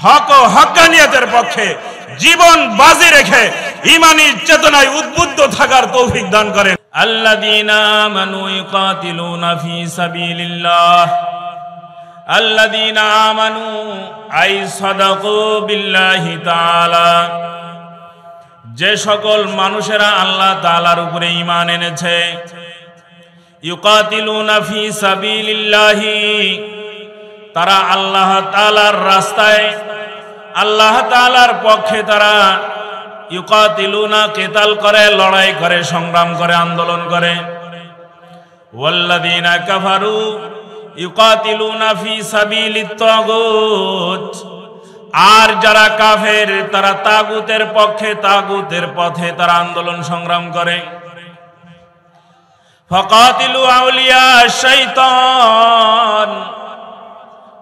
হক ও হক্কানিয়তের পক্ষে জীবন বাজি রেখে ঈমানী চেতনায় উদ্বুদ্ধ থাকার তৌফিক দান করেন। আল্লাযীনা আমানু ইউকাতিলুনা ফি সাবিলিল্লাহ, আল্লাযীনা আমানু আই সাদাকু বিল্লাহি তাআলা, যে সকল মানুষেরা আল্লাহ তাআলার উপরে ঈমান এনেছে, ইউকাতিলুনা ফি সাবিলিল্লাহি, তারা আল্লাহ তাআলার রাস্তায়, আল্লাহ তাআলার পক্ষে তারা ইউকাতিলুনা কিতাল করে, লড়াই করে, সংগ্রাম করে, আন্দোলন করে। ওয়াল্লাযীনা কাফারু ইউকাতিলুনা ফি সাবিলিত তাগুত, আর যারা কাফের তারা তাগুতের পক্ষে, তাগুতের পথে তারা আন্দোলন সংগ্রাম করে। ফাকাতিলু আউলিয়া শাইতান,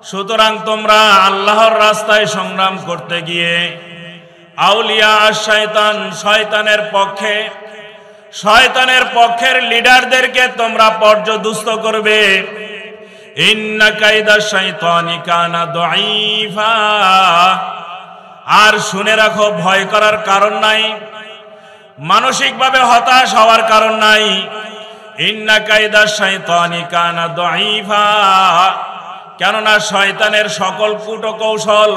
সুতরাং তোমরা আল্লাহর রাস্তায় সংগ্রাম করতে গিয়ে আউলিয়া শাইতান, শয়তানের পক্ষে, শয়তানের পক্ষের লিডারদেরকে তোমরা পর্যদুস্ত করবে। ইন্না কায়দা শাইতানি কানা দাঈফা, আর শুনে রাখো ভয় করার কারণ নাই, মানসিকভাবে হতাশ হওয়ার কারণ নাই। ইন্না কায়দা শাইতানি কানা দাঈফা, কেননা শয়তানের সকল কূটকৌশল,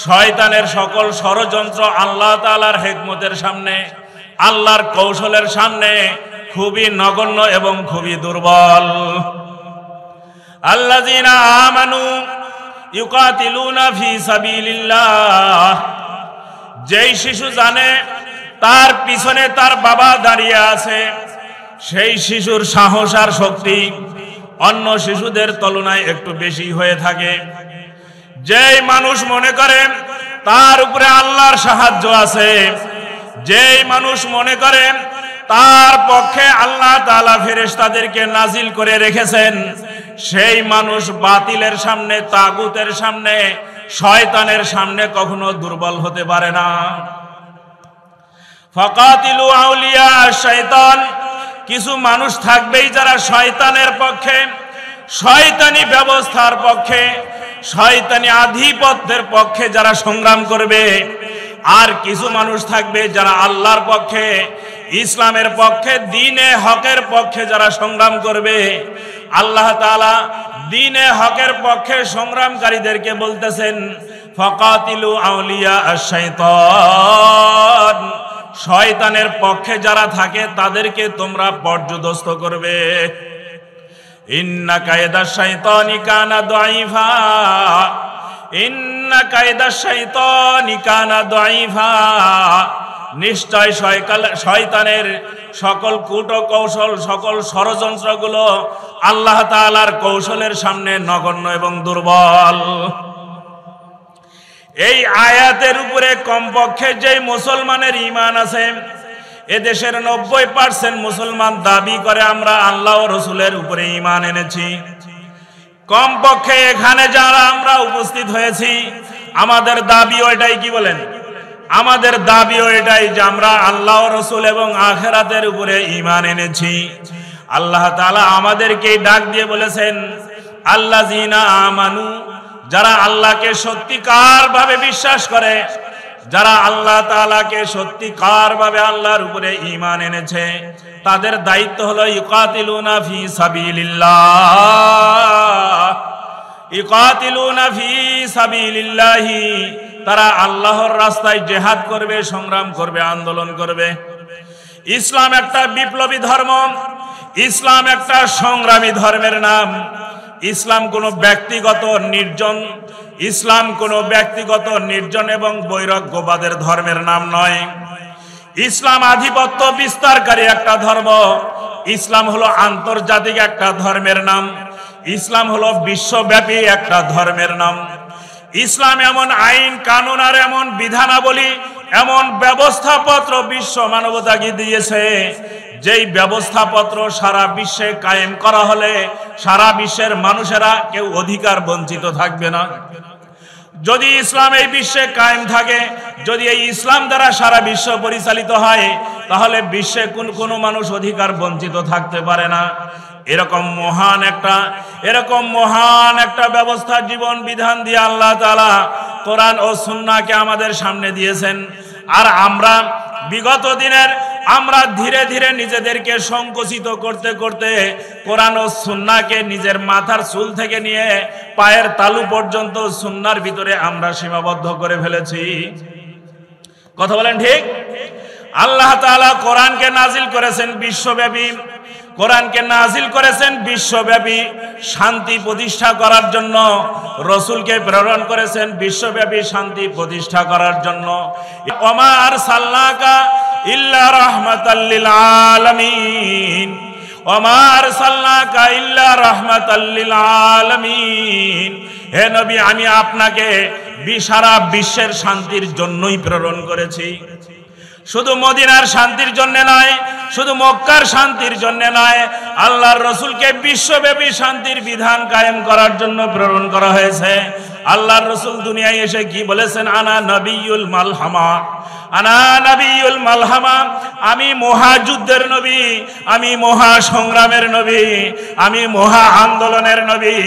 শয়তানের সকল ষড়যন্ত্র আল্লাহ তাআলার হিকমতের সামনে, আল্লাহর কৌশলের সামনে খুবই নগণ্য এবং খুবই দুর্বল। আল্লাযীনা আমানু ইউকাতিলুনা ফি সাবিলিল্লাহ, যেই শিশু জানে তার পিছনে তার বাবা দাঁড়িয়ে আছে, সেই শিশুর সাহস আর শক্তি অন্য শিশুদের তুলনায় একটু বেশি হয়ে থাকে। যেই মানুষ মনে করে তার উপরে আল্লাহর সাহায্য আছে, যেই মানুষ মনে করে তার পক্ষে আল্লাহ তাআলা ফেরেশতাদেরকে নাজিল করে রেখেছেন, সেই মানুষ বাতিলের সামনে, তাগুতের সামনে, শয়তানের সামনে কখনো দুর্বল হতে পারে না। ফাকাতিলু আউলিয়া শাইতান, কিছু মানুষ থাকবেই যারা শয়তানের পক্ষে, শয়তানি ব্যবস্থার পক্ষে, শয়তানি আধিপত্যের পক্ষে যারা সংগ্রাম করবে। আর কিছু মানুষ থাকবে যারা আল্লাহর পক্ষে, ইসলামের পক্ষে, দ্বীনে হকের পক্ষে যারা সংগ্রাম করবে। আল্লাহ তাআলা দ্বীনে হকের পক্ষে সংগ্রামকারীদেরকে বলতেছেন ফাকাতিলু আউলিয়া আশ-শাইতান, শয়তানের পক্ষে যারা থাকে তাদেরকে তোমরা পর্যদস্ত করবে। ইন্না কায়দা শাইতানি কানা দাঈফা, ইন্না কায়দা শাইতানি কানা দাঈফা, নিশ্চয় শয়তানের সকল কূটকৌশল, সকল ষড়যন্ত্রগুলো আল্লাহ তাআলার কৌশলের সামনে নগণ্য এবং দুর্বল। এই আয়াতের উপরে কমপক্ষে যেই মুসলমানের ঈমান আছে, এদেশের 90% মুসলমান দাবি করে আমরা আল্লাহ ও রাসূলের উপরে ঈমান এনেছি। কমপক্ষে এখানে যারা আমরা উপস্থিত হয়েছি, আমাদের দাবিও এটাই। কি বলেন? আমাদের দাবিও এটাই যে আমরা আল্লাহ ও রাসূল এবং আখিরাতের উপরে ঈমান এনেছি। আল্লাহ তাআলা আমাদেরকে ডাক দিয়ে বলেছেন আল্লাযীনা আমানু, যারা আল্লাহকে সত্যিকার ভাবে বিশ্বাস করে, যারা আল্লাহ তাআলাকে সত্যিকার ভাবে আল্লাহর উপরে ঈমান এনেছে, তাদের দায়িত্ব হলো ইউকাতিলুনা ফি সাবিলিল্লাহ, ইউকাতিলুনা ফি সাবিলিল্লাহি, তারা আল্লাহর রাস্তায় জিহাদ করবে, সংগ্রাম করবে, আন্দোলন করবে। ইসলাম একটা বিপ্লবী ধর্ম, ইসলাম একটা সংগ্রামী ধর্মের নাম। ইসলাম কোনো ব্যক্তিগত নির্জন, ইসলাম কোনো ব্যক্তিগত নির্জন এবং বৈরাগ্যবাদের ধর্মের নাম নয়। ইসলাম আধিপত্য বিস্তারকারী একটা ধর্ম। ইসলাম হলো আন্তর্জাতিক একটা ধর্মের নাম। ইসলাম হলো বিশ্বব্যাপী একটা ধর্মের নাম। ইসলাম এমন আইন কানুন আর এমন বিধানাবলী, এমন ব্যবস্থাপত্র বিশ্ব মানবতাকে দিয়েছে, যেই ব্যবস্থাপত্র সারা বিশ্বে কায়েম করা হলে সারা বিশ্বের মানুষেরা কেউ অধিকার বঞ্চিত থাকবে না। যদি ইসলাম এই বিশ্বে কায়েম থাকে, যদি এই ইসলাম দ্বারা সারা বিশ্ব পরিচালিত হয়, তাহলে বিশ্বে কোন মানুষ অধিকার বঞ্চিত থাকতে পারে না। এরকম মহান একটা ব্যবস্থা জীবন বিধান দিয়ে আল্লাহ তাআলা কোরআন ও সুন্নাহকে আমাদের সামনে দিয়েছেন। আর আমরা বিগত দিনের আমরা ধীরে ধীরে নিজেদেরকে সংকুচিত করতে করতে কোরআন ও সুন্নাহকে নিজের মাথার চুল থেকে নিয়ে পায়ের তালু পর্যন্ত সুন্নাহর ভিতরে আমরা সীমাবদ্ধ করে ফেলেছি। কথা বলেন ঠিক? আল্লাহ তাআলা কোরআনকে নাজিল করেছেন বিশ্বব্যাপী, কোরআনকে নাজিল করেছেন বিশ্বব্যাপী শান্তি প্রতিষ্ঠা করার জন্য, রাসূলকে প্রেরণ করেছেন বিশ্বব্যাপী শান্তি প্রতিষ্ঠা করার জন্য। ওমা আরসালনাকা ইল্লা রাহমাতাল লিল আলামিন, ওমা আরসালনাকা ইল্লা রাহমাতাল লিল আলামিন। হে নবী, আমি আপনাকে সারা বিশ্বের শান্তির জন্যই প্রেরণ করেছি। শুধু মদিনার শান্তির জন্য নয়, শুধু মক্কার শান্তির জন্য নয়, আল্লাহর রাসূলকে বিশ্বব্যাপী শান্তির বিধান কায়েম করার জন্য প্রেরণ করা হয়েছে। আল্লাহর রাসূল দুনিয়ায় এসে কি বলেছেন? আনা নবিয়ুল মালহামা, আনা নবিয়ুল মালহামা, আমি মহাযুদ্ধের নবী, আমি মহা সংগ্রামের নবী, আমি মহা আন্দোলনের নবী,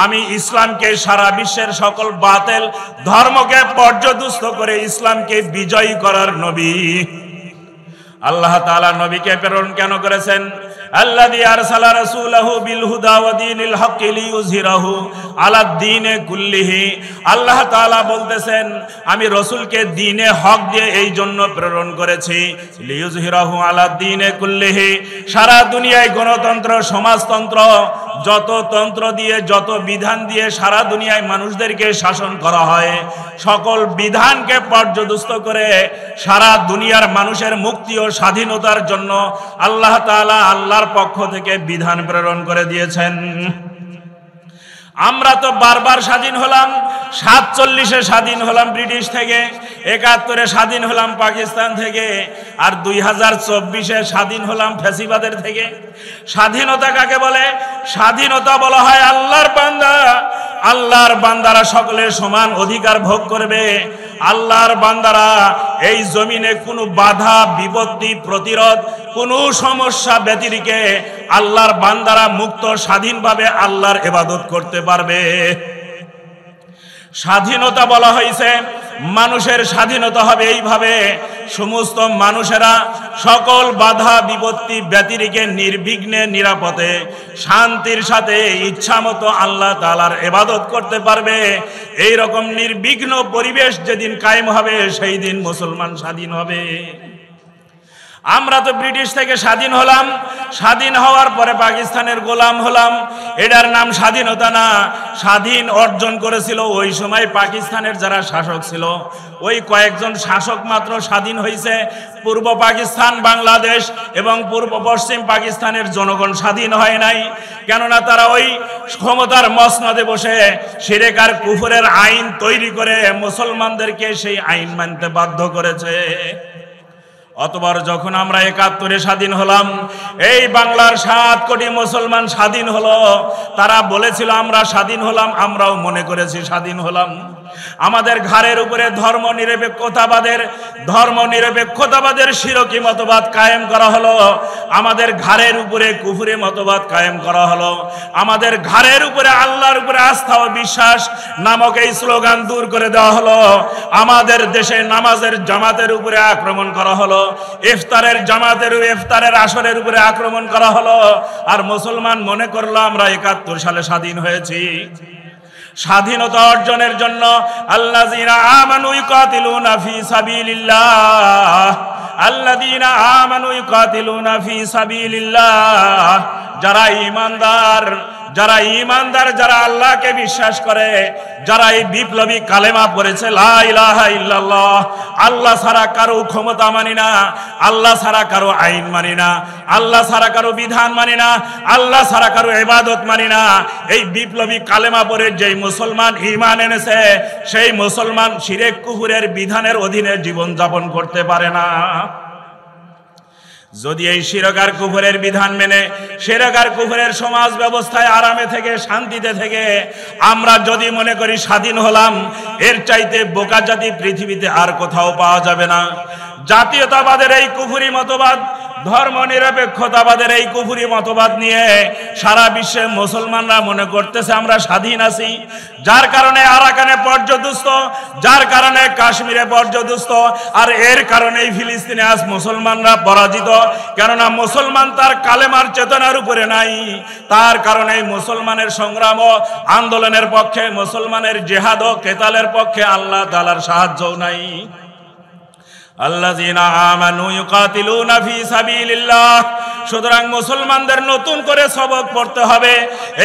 আমি ইসলামকে সারা বিশ্বের সকল বাতিল ধর্মকে পর্যদুস্ত করে ইসলামকে বিজয়ী করার নবী। আল্লাহ তাআলা নবীকে প্রেরণ কেন করেছেন? আল্লাযী আরসালা রাসূলাহু বিল হুদা ওয়া দীনিল হক্কি লিইয়ুযহিরাহু আলাদ দীনে কুল্লিহি। আল্লাহ তাআলা বলতেছেন, আমি রাসূলকে দ্বীনে হক দিয়ে এই জন্য প্রেরণ করেছি, লিইয়ুযহিরাহু আলাদ দীনে কুল্লিহি। সারা দুনিয়ায় গণতন্ত্র, সমাজতন্ত্র, যত তন্ত্র দিয়ে, যত বিধান দিয়ে সারা দুনিয়ায় মানুষদেরকে শাসন করা হয়, সকল বিধানকে পর্যদুস্ত করে সারা দুনিয়ার মানুষের মুক্তি ও স্বাধীনতার জন্য আল্লাহ তাআলা আল্লাহর পক্ষ থেকে বিধান প্রেরণ করে দিয়েছেন। আমরা তো বারবার স্বাধীন হলাম। 47-এ স্বাধীন হলাম ব্রিটিশ থেকে, 71-এ স্বাধীন হলাম পাকিস্তান থেকে, আর 2024-এ স্বাধীন হলাম ফ্যাসিবাদের থেকে। স্বাধীনতা কাকে বলে? স্বাধীনতা বলা হয় আল্লাহর বান্দা, আল্লাহর বান্দারা সকলে সমান অধিকার ভোগ করবে। আল্লাহর বান্দারা এই জমিনে কোনো বাধা বিপত্তি প্রতিরোধ কোনো সমস্যা ব্যতিরেকে আল্লাহর বান্দারা মুক্ত স্বাধীনভাবে আল্লাহর ইবাদত করতে পারবে। স্বাধীনতা বলা হয়েছে, মানুষের স্বাধীনতা হবে এইভাবে, সমস্ত মানুষেরা সকল বাধা বিপত্তি ব্যতিরেকে নির্বিঘ্নে নিরাপদে শান্তির সাথে ইচ্ছামতো আল্লাহ তাআলার ইবাদত করতে পারবে। এই রকম নির্বিঘ্ন পরিবেশ যেদিন কায়েম হবে, সেই দিন মুসলমান স্বাধীন হবে। আমরা তো ব্রিটিশ থেকে স্বাধীন হলাম, স্বাধীন হওয়ার পরে পাকিস্তানের গোলাম হলাম। এটার নাম স্বাধীনতা না। স্বাধীন অর্জন করেছিল ওই সময় পাকিস্তানের যারা শাসক ছিল, ওই কয়েকজন শাসক মাত্র স্বাধীন হয়েছে। পূর্ব পাকিস্তান, বাংলাদেশ এবং পূর্ব পশ্চিম পাকিস্তানের জনগণ স্বাধীন হয় নাই। কেননা তারা ওই ক্ষমতার মসনদে বসে শিরক আর কুফরের আইন তৈরি করে মুসলমানদেরকে সেই আইন মানতে বাধ্য করেছে। অতবার যখন আমরা 71-এ স্বাধীন হলাম, এই বাংলার 7 কোটি মুসলমান স্বাধীন হলো। তারা বলেছিল আমরা স্বাধীন হলাম, আমরাও মনে করেছি স্বাধীন হলাম। আমাদের ঘাড়ের উপরে ধর্মনিরপেক্ষতাবাদের শিরকি মতবাদ কায়েম করা হলো। আমাদের ঘাড়ের উপরে কুফরি মতবাদ কায়েম করা হলো। আমাদের ঘাড়ের উপরে আল্লাহর উপরে আস্থা ও বিশ্বাস নামক এই স্লোগান দূর করে দেওয়া হলো। আমাদের দেশে নামাজের জামাতের উপরে আক্রমণ করা হলো, ইফতারের আসরের উপরে আক্রমণ করা হলো। আর মুসলমান মনে করলো আমরা 71 সালে স্বাধীন হয়েছি। স্বাধীনতা অর্জনের জন্য আল্লাযীনা আমানু ইউকাতিলুনা ফি সাবিলিল্লাহ, আল্লাযীনা আমানু ইউকাতিলুনা ফি সাবিলিল্লাহ, যারা ঈমানদার, যারা আল্লাহকে বিশ্বাস করে, যারা এই বিপ্লবী কালেমা পড়েছে লা ইলাহা ইল্লাল্লাহ, আল্লাহ ছাড়া কারো ক্ষমতা মানি না, আল্লাহ ছাড়া কারো আইন মানি না, আল্লাহ ছাড়া কারো বিধান মানি না, আল্লাহ ছাড়া কারো ইবাদত মানি না। এই বিপ্লবী কালেমা পড়ে যেই মুসলমান ঈমান এনেছে, সেই মুসলমান শিরক কুফরের বিধানের অধীনে জীবন যাপন করতে পারে না। যদি এই শিরক আর কুফরের বিধান মেনে শিরক আর কুফরের সমাজ ব্যবস্থায় আরামে থেকে শান্তিতে থেকে আমরা যদি মনে করি স্বাধীন হলাম, এর চাইতে বোকা জাতি পৃথিবীতে আর কোথাও পাওয়া যাবে না। জাতীয়তাবাদের এই কুফরি মতবাদ ধর্মনিরপেক্ষতাবাদের এই কুফরি মতবাদ নিয়ে সারা বিশ্বে মুসলমানরা মনে করতেছে আমরা স্বাধীন আছি, যার কারণে আরাকানে পর্যদুস্ত, যার কারণে কাশ্মীরে পর্যদুস্ত, আর এর কারণেই ফিলিস্তিনে আজ মুসলমানরা পরাজিত। কেননা মুসলমান তার কালেমার চেতনার উপরে নাই, তার কারণে মুসলমানের সংগ্রাম ও আন্দোলনের পক্ষে, মুসলমানের জিহাদ ও কেতালের পক্ষে আল্লাহ তাআলার সাহায্যও নাই। আল্লাযীনা আমানু ইউকাতিলুনা ফি সাবিলিল্লাহ। সুতরাং মুসলমানদের নতুন করে সবক পড়তে হবে,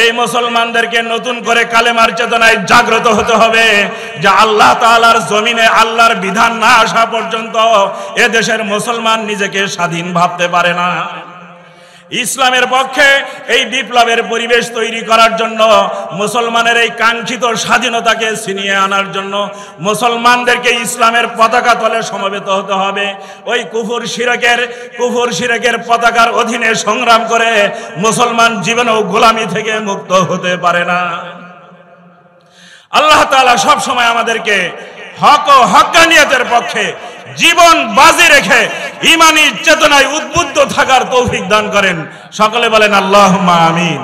এই মুসলমানদেরকে নতুন করে কালেমার চেতনায় জাগ্রত হতে হবে যে আল্লাহ তাআলার জমিনে আল্লাহর বিধান না আসা পর্যন্ত এ দেশের মুসলমান নিজেকে স্বাধীন ভাবতে পারে না। ইসলামের পক্ষে এই বিপ্লবের পরিবেশ তৈরি করার জন্য, মুসলমানের এই কাঙ্ক্ষিত স্বাধীনতাকে ছিনিয়ে আনার জন্য মুসলমানদেরকে ইসলামের পতাকা তলে সমবেত হতে হবে। ওই কুফর শিরকের পতাকার অধীনে সংগ্রাম করে মুসলমান জীবনেও গোলামি থেকে মুক্ত হতে পারে না। আল্লাহ তাআলা সব সময় আমাদেরকে হক ও হক্কানিয়তের পক্ষে জীবন বাজি রেখে ঈমানী চেতনায় উদ্বুদ্ধ থাকার তৌফিক দান করেন। সকলে বলেন আল্লাহুম্মা আমিন।